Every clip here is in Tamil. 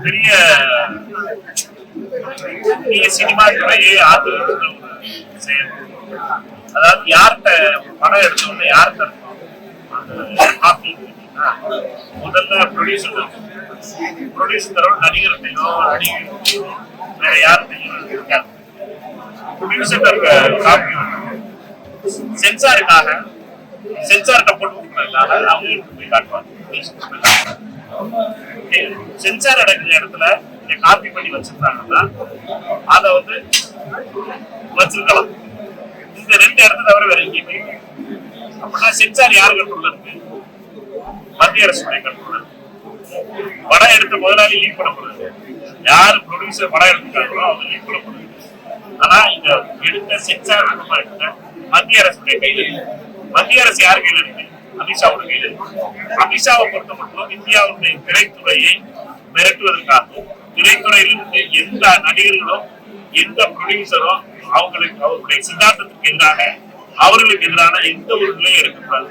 பெரிய சினிமா துறையை ஆதரிக்கிற ஒரு செயல். அதாவது யார்கிட்ட படம் எடுத்தோம்னா யார்கிட்ட முதல்ல ப்ரொடியூசரோ நடிகர்கிட்டையோ வேற யார்கிட்டையும் இருக்காது. ப்ரொடியூசர் காப்பி சென்சாருக்காக சென்சார்கிட்ட போட்டு கொடுக்கறதுக்காக அவங்களுக்கு போய் காட்டுவாங்க. சென்சார் அடங்குற இடத்துல காப்பி பண்ணி வச்சிருந்தாங்கன்னா அதை வந்து வச்சிருக்கலாம். இந்த ரெண்டு இடத்துல தவிர வேற எங்கேயுமே அப்படின்னா சென்சார் யாரு கண்ட்ரோல்ல இருக்கு? மத்திய அரசுடைய கண்ட்ரோல்ல இருக்கு. படம் எடுத்த முதலாளி லீக் பண்ணப்படுறது, யாரு ப்ரொடியூசர் படம் எடுத்துக்காங்களோ அவங்க லீக் பண்ணப்படுறது. ஆனா இந்த எடுத்த சென்சார் எடுத்த மத்திய அரசுடைய கையில இருக்கு. மத்திய அரசு யார் கையில இருக்கு? அமித்ஷாவோட கையில இருக்கு. அமித்ஷாவை பொறுத்த மட்டும் இந்தியாவுடைய திரைத்துறையை மிரட்டுவதற்காகவும் திரைத்துறையிலிருந்து எந்த நடிகர்களும் எந்த ப்ரொடியூசரும் அவங்களுடைய சித்தாந்தத்துக்கு எதிராக அவர்களுக்கு எதிரான எந்த ஒரு நிலையை எடுக்கக்கூடாது.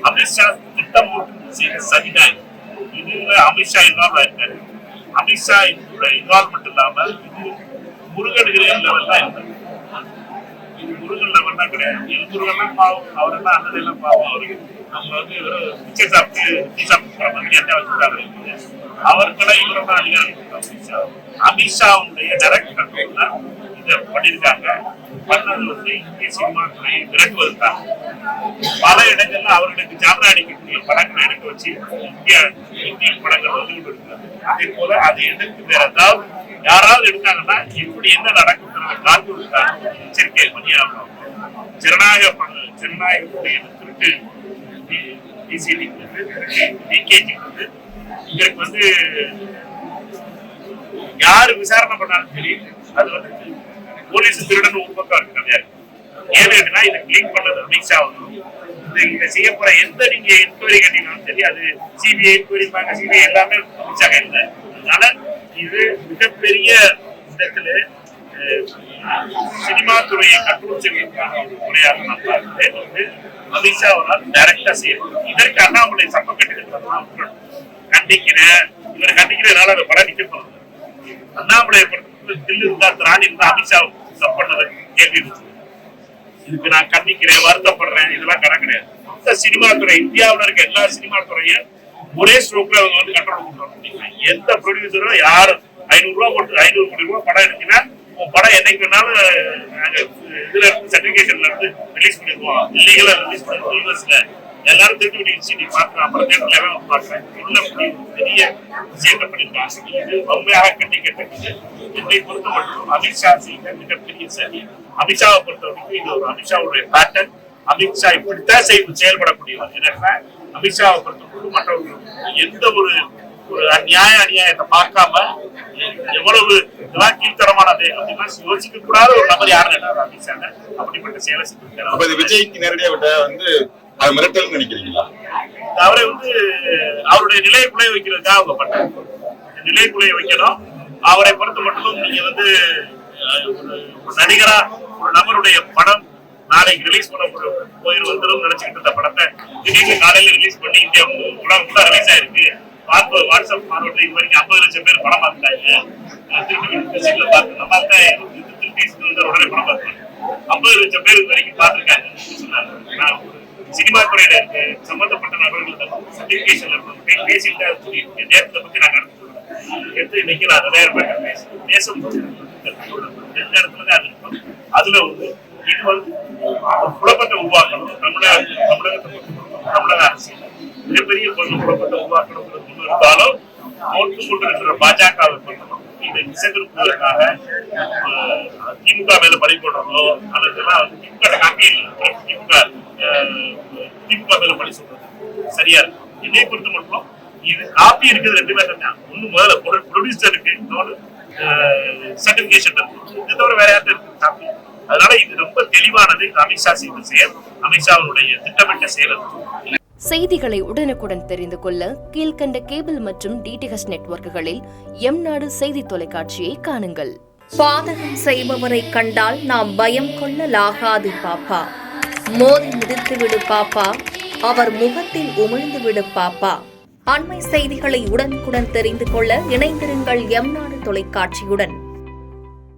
அமித்ஷா திட்டம் செய்த சதிதான். இதுல அமித்ஷா இன்வால்வ் ஆயிருக்காரு. அமித்ஷா இன்வால்வ்மெண்ட் இல்லாம இது முருகன் லெவல் தான் இருந்தது. இது முருகன் லெவல் தான் கிடையாது. இது முருகன் பாவம், அவரெல்லாம் அந்த எல்லாம் பாவம். அவருக்கு நம்ம வந்து பிச்சை சாப்பிட்டு மாதிரி என்ன வச்சுருக்காங்க. அவர்களெல்லாம் இவரெல்லாம் அதிகாரம் அமித்ஷாவுடைய டைரக்ட் கண்ட்ரோல் தான் இதை பண்ணியிருக்காங்க. பண்ணது வந்து இந்திய சினிமா துறையை விரட்டுவதற்காக பல இடங்கள்ல அவர்களுக்கு ஜாமரா அடிக்கக்கூடிய படங்களை எடுக்க வச்சு இந்திய படங்கள் வந்து கொண்டு இருக்காங்க. அதே போல அதை எதிர்த்து வேற ஏதாவது யாராவது எடுத்தாங்கன்னா எப்படி என்ன நடக்கும் காத்து இருக்காங்க எச்சரிக்கை பண்ணியாகணும். ஜனநாயகத்துடைய திருட்டு இதற்கு வந்து யாரு விசாரணை பண்ணாலும் சரி அது வந்து போலீஸ் திருடன் ஒரு பக்கம் இருக்கு கிடையாது. ஏன்னா இதை கிளீன் பண்ணது அமித்ஷா இதை செய்ய போற எந்த நீங்க என்கொயரி கட்டினாலும் சரி அது சிபிஐ என்கொயரி சிபிஐ எல்லாமே அமித்ஷா கையில். அதனால இது மிகப்பெரிய விதத்துல சினிமா துறையை கண்ட்ரோல் செய்வதற்கான ஒரு முறையாக நான் பார்க்கிறேன். வந்து அமித்ஷா அவரால் டைரக்டா செய்யணும். இதற்கு அண்ணாமலை சப்ப கட்டுகள் கண்டிக்கிறேன். இவர் கண்டிக்கிறதுனால அந்த படம் நிக்க போறது. அண்ணாமலையை தில்லு இருந்தா திராணி இருந்தா அமித்ஷா தப்பண்ணதை கேள்வி இதுக்கு நான் கண்டிக்கிறேன், வருத்தப்படுறேன், இதெல்லாம் கணக்கு கிடையாது. மொத்த சினிமா துறை இந்தியாவில் இருக்க எல்லா சினிமா துறையும் ஒரே ஸ்ட்ரோக்ல அவங்க வந்து கண்ட்ரோல் பண்றாங்க. எந்த ப்ரொடியூசரும் யாரும் 500 ரூபாய் போட்டு 500 கோடி ரூபாய் படம் எடுத்தீங்கன்னா உங்க படம் என்னைக்கு வேணாலும் இதுல இருந்து சர்டிபிகேஷன்ல இருந்து ரிலீஸ் பண்ணிடுவோம். இல்லீகலா ரிலீஸ் பண்ணுவோம். யூஎஸ்ல எல்லாரும் திருட்டு விட்டு நீ பாக்குறேன். அப்புறம் தேட்டர்ல பாக்குறேன். உள்ள பெரிய விஷயத்தை பண்ணிருக்காங்க. இது உண்மையாக கண்டிக்கத்தக்கது. என்னை பொறுத்த மட்டும் அமித்ஷா செய்த மிகப்பெரிய சரி. அமித்ஷாவை பொறுத்தவரைக்கும் இது ஒரு அமித்ஷாவுடைய பேட்டர்ன். அமித்ஷா இப்படித்தான் செயல்படக்கூடியவர். ஏன்னா அமித்ஷாவை பொறுத்தவரைக்கும் மற்றவர்கள் எந்த ஒரு அநியாயத்தை பார்க்காம எவ்வளவு இதெல்லாம் கீழ்த்தரமானது அப்படின்னா யோசிக்க கூடாத ஒரு நபர் யாருன்னு அமித்ஷா அப்படிப்பட்ட செயலை செஞ்சிருக்காரு. விஜய்க்கு நேரடியா விட்ட வந்து அது மிரட்டல் நினைக்கிறீங்களா? அவரை வந்து அவருடைய நிலையை குலைய வைக்கிறதுக்காக அவங்க பண்ணாங்க. நிலையை குலைய வைக்கணும். அவரை பொறுத்த மட்டும் நீங்க வந்து ஒரு நடிகரா ஒரு நபருடைய படம் நாளைக்கு ரிலீஸ் பண்ண வந்துடும் நினைச்சுக்கிட்டு இருந்த படத்தை திடீர்னு காலையில ரிலீஸ் பண்ணி இந்தியா கூட ரிலீஸ் ஆயிருக்கு. வாட்ஸ்அப் ஃபார்வர்ட் இது வரைக்கும் 50 லட்சம் பேர் படம் பார்த்துட்டாங்க. உடனே படம் பார்த்தாங்க. 50 லட்சம் பேர் இது வரைக்கும் பார்த்திருக்காங்க சொன்னாங்க. சினிமா துறையில இருக்கு சம்பந்தப்பட்ட நபர்கள் சர்டிபிகேஷன்ல பேசிட்டு நேரத்தை பத்தி நான் எடுத்து இன்னைக்கு நான் 1000 பேசுறேன். தேசம் ரெண்டு இடத்துலதான் அது இருக்கும். அதுல வந்து இது வந்து குழப்பத்தை உருவாக்கணும். தமிழக அரசியல் மிகப்பெரிய குழப்பத்தை உருவாக்கணும் இருந்தாலும் தோற்று கொண்டிருக்கிற பாஜகவை பண்ணணும். இதை விசைத்திருப்பதற்காக திமுக மேல பழி போடுறதோ அல்லது திமுக மேல பழி சொல்றது சரியா இருக்கும். இதே பொறுத்த மட்டும் இது காப்பி இருக்குது 2 பேர் தான். ஒண்ணு முதல்ல ப்ரொடியூசருக்கு இன்னொரு சர்டிபிகேஷன் இருக்கு. இதை தவிர வேற யார்ட்ட இருக்கு காப்பி? அதனால இது ரொம்ப தெளிவானது. அமித்ஷா செய்த செயல் அமித்ஷாவுடைய திட்டமிட்ட செயல். செய்திகளை உடனுக்குடன் தெரிந்து கொள்ள கீழ்கண்ட கேபிள் மற்றும் டிடிஎச் நெட்வொர்க்குகளில் எம்நாடு செய்தி தொலைக்காட்சியை காணுங்கள். பாதகம் செய்பவரை கண்டால் நாம் பயம் கொள்ளலாகாது பாப்பா. மோதி மிதித்து விடு பாப்பா, அவர் முகத்தில் உமிழ்ந்து விடு பாப்பா. அண்மை செய்திகளை உடனுக்குடன் தெரிந்து கொள்ள இணைந்திருங்கள் எம் நாடு தொலைக்காட்சியுடன்.